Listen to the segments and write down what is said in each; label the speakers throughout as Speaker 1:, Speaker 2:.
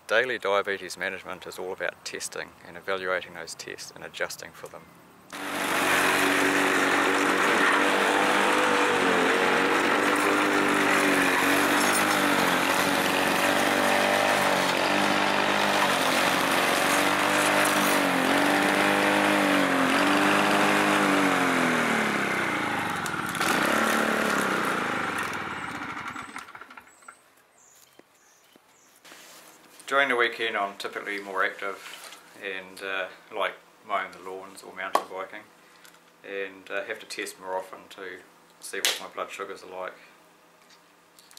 Speaker 1: Daily diabetes management is all about testing and evaluating those tests and adjusting for them. During the weekend I'm typically more active and like mowing the lawns or mountain biking, and have to test more often to see what my blood sugars are like,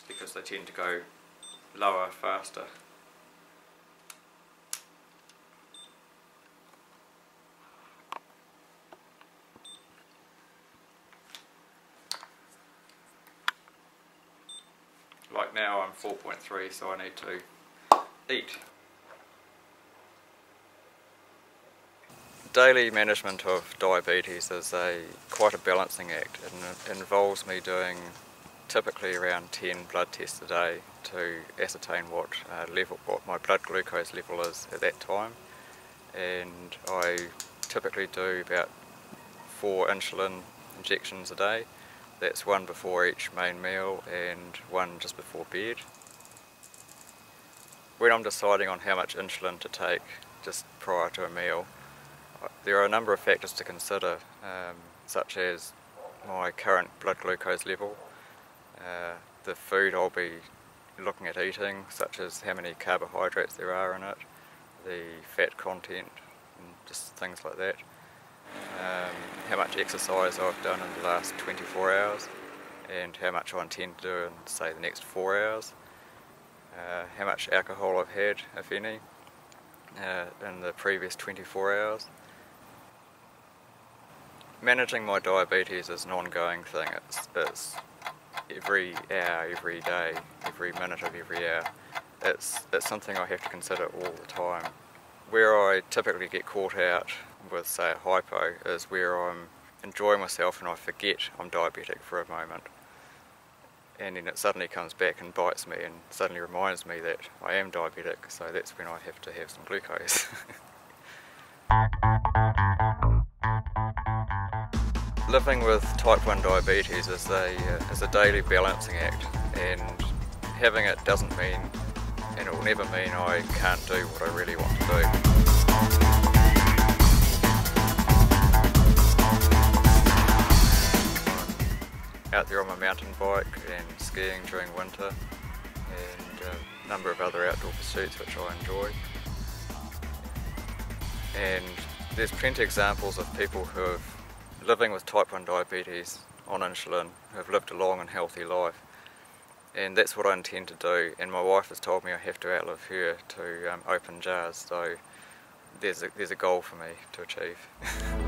Speaker 1: because they tend to go lower faster. Like now I'm 4.3, so I need to eat. Daily management of diabetes is quite a balancing act, and it involves me doing typically around 10 blood tests a day to ascertain what my blood glucose level is at that time, and I typically do about 4 insulin injections a day. That's one before each main meal and one just before bed. When I'm deciding on how much insulin to take just prior to a meal, there are a number of factors to consider, such as my current blood glucose level, the food I'll be looking at eating, such as how many carbohydrates there are in it, the fat content, and just things like that, how much exercise I've done in the last 24 hours, and how much I intend to do in, say, the next 4 hours. How much alcohol I've had, if any, in the previous 24 hours. Managing my diabetes is an ongoing thing. It's every hour, every day, every minute of every hour. It's something I have to consider all the time. Where I typically get caught out with, say, a hypo is where I'm enjoying myself and I forget I'm diabetic for a moment. And then it suddenly comes back and bites me and suddenly reminds me that I am diabetic, so that's when I have to have some glucose. Living with type 1 diabetes is a daily balancing act, and having it doesn't mean, and it will never mean, I can't do what I really want to do. Out there on my mountain bike and skiing during winter, and a number of other outdoor pursuits which I enjoy. And there's plenty of examples of people who are living with type 1 diabetes on insulin, who have lived a long and healthy life. And that's what I intend to do, and my wife has told me I have to outlive her to open jars, so there's a goal for me to achieve.